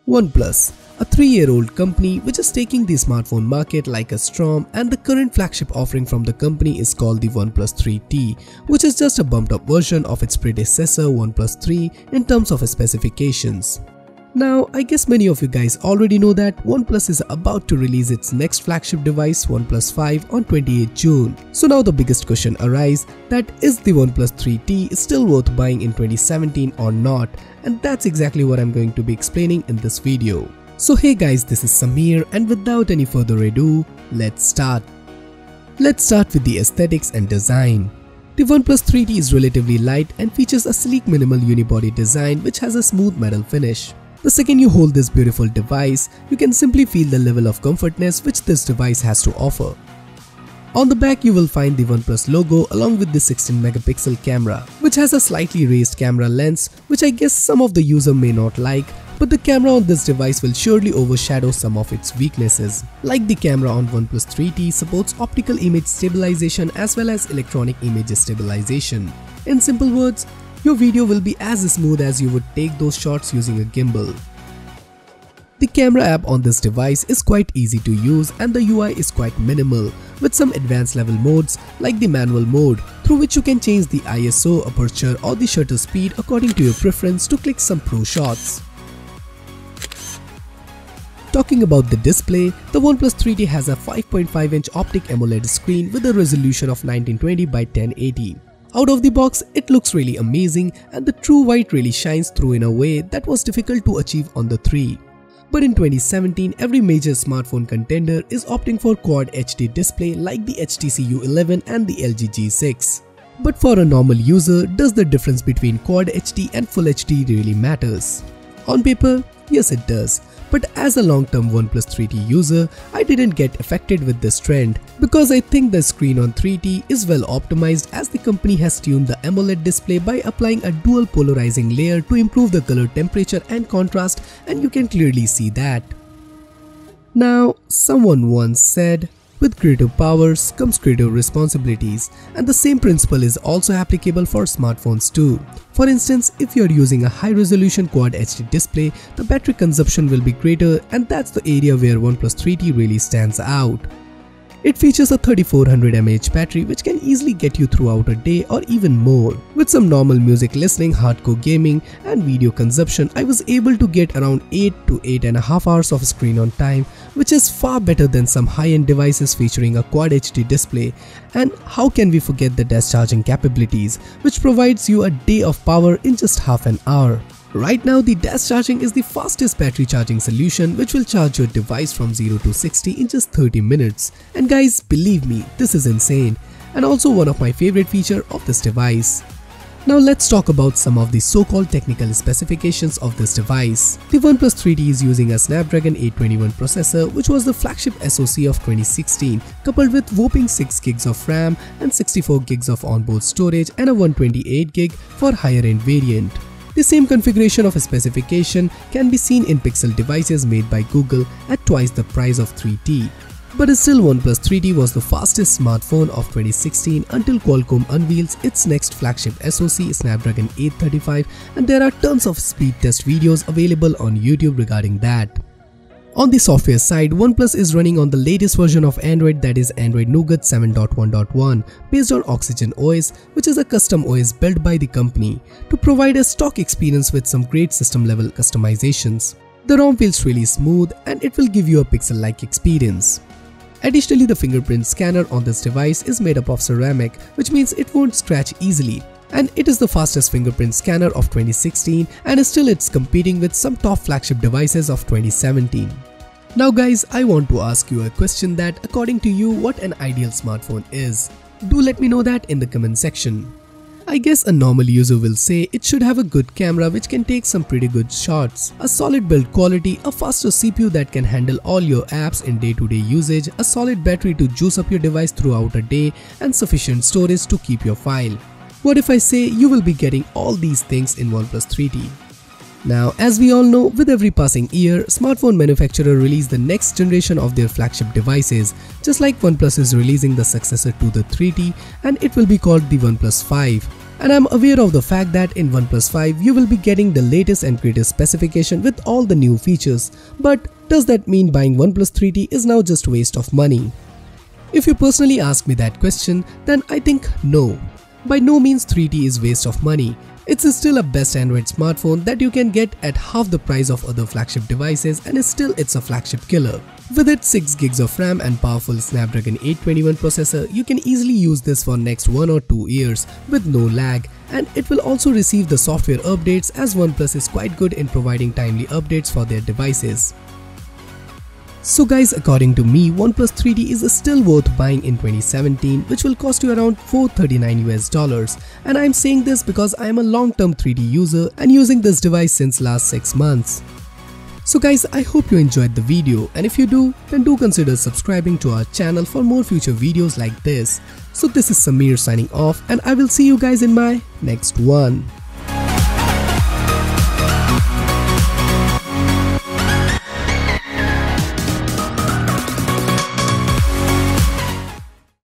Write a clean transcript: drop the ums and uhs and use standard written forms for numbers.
OnePlus, a 3-year-old company which is taking the smartphone market like a storm, and the current flagship offering from the company is called the OnePlus 3T, which is just a bumped up version of its predecessor OnePlus 3 in terms of specifications. Now, I guess many of you guys already know that OnePlus is about to release its next flagship device OnePlus 5 on 28 June. So now the biggest question arises, that is the OnePlus 3T still worth buying in 2017 or not? And that's exactly what I'm going to be explaining in this video. So hey guys, this is Samir, and without any further ado, let's start. Let's start with the aesthetics and design. The OnePlus 3T is relatively light and features a sleek minimal unibody design which has a smooth metal finish. The second you hold this beautiful device, you can simply feel the level of comfortness which this device has to offer. On the back you will find the OnePlus logo along with the 16-megapixel camera, which has a slightly raised camera lens which I guess some of the user may not like, but the camera on this device will surely overshadow some of its weaknesses. Like the camera on OnePlus 3T supports optical image stabilization as well as electronic image stabilization. In simple words, your video will be as smooth as you would take those shots using a gimbal. The camera app on this device is quite easy to use and the UI is quite minimal, with some advanced level modes like the manual mode, through which you can change the ISO, aperture or the shutter speed according to your preference to click some pro shots. Talking about the display, the OnePlus 3T has a 5.5-inch optic AMOLED screen with a resolution of 1920 by 1080. Out of the box, it looks really amazing and the true white really shines through in a way that was difficult to achieve on the 3. But in 2017, every major smartphone contender is opting for Quad HD display like the HTC U11 and the LG G6. But for a normal user, does the difference between Quad HD and Full HD really matters? On paper, yes it does. But as a long-term OnePlus 3T user, I didn't get affected with this trend because I think the screen on 3T is well optimized as the company has tuned the AMOLED display by applying a dual polarizing layer to improve the color temperature and contrast, and you can clearly see that. Now, someone once said, with creative powers comes creative responsibilities, and the same principle is also applicable for smartphones too. For instance, if you are using a high-resolution Quad HD display, the battery consumption will be greater, and that's the area where OnePlus 3T really stands out. It features a 3400 mAh battery which can easily get you throughout a day or even more. With some normal music listening, hardcore gaming and video consumption, I was able to get around 8 to 8.5 hours of screen on time, which is far better than some high-end devices featuring a Quad HD display. And how can we forget the dash charging capabilities, which provides you a day of power in just half an hour. Right now, the dash charging is the fastest battery charging solution which will charge your device from 0 to 60 in just 30 minutes. And guys, believe me, this is insane and also one of my favorite features of this device. Now let's talk about some of the so-called technical specifications of this device. The OnePlus 3T is using a Snapdragon 821 processor which was the flagship SoC of 2016, coupled with whopping 6 gigs of RAM and 64 gigs of onboard storage and a 128 gig for higher end variant. The same configuration of a specification can be seen in Pixel devices made by Google at twice the price of 3T. But still, OnePlus 3T was the fastest smartphone of 2016 until Qualcomm unveils its next flagship SoC Snapdragon 835, and there are tons of speed test videos available on YouTube regarding that. On the software side, OnePlus is running on the latest version of Android, that is Android Nougat 7.1.1, based on Oxygen OS, which is a custom OS built by the company to provide a stock experience with some great system level customizations. The ROM feels really smooth and it will give you a pixel-like experience. Additionally, the fingerprint scanner on this device is made up of ceramic, which means it won't scratch easily. And it is the fastest fingerprint scanner of 2016, and still it's competing with some top flagship devices of 2017. Now guys, I want to ask you a question that according to you, what an ideal smartphone is? Do let me know that in the comment section. I guess a normal user will say it should have a good camera which can take some pretty good shots, a solid build quality, a faster CPU that can handle all your apps in day-to-day usage, a solid battery to juice up your device throughout a day, and sufficient storage to keep your file. What if I say you will be getting all these things in OnePlus 3T? Now, as we all know, with every passing year, smartphone manufacturer release the next generation of their flagship devices, just like OnePlus is releasing the successor to the 3T, and it will be called the OnePlus 5. And I'm aware of the fact that in OnePlus 5 you will be getting the latest and greatest specification with all the new features. But does that mean buying OnePlus 3T is now just a waste of money? If you personally ask me that question, then I think no. By no means 3T is waste of money. It's still a best Android smartphone that you can get at half the price of other flagship devices, and still it's a flagship killer. With its 6 gigs of RAM and powerful Snapdragon 821 processor, you can easily use this for next 1 or 2 years with no lag, and it will also receive the software updates as OnePlus is quite good in providing timely updates for their devices. So guys, according to me, OnePlus 3T is still worth buying in 2017, which will cost you around $439 US. And I'm saying this because I am a long-term 3T user and using this device since last 6 months. So guys, I hope you enjoyed the video, and if you do, then do consider subscribing to our channel for more future videos like this. So this is Samir signing off, and I will see you guys in my next one.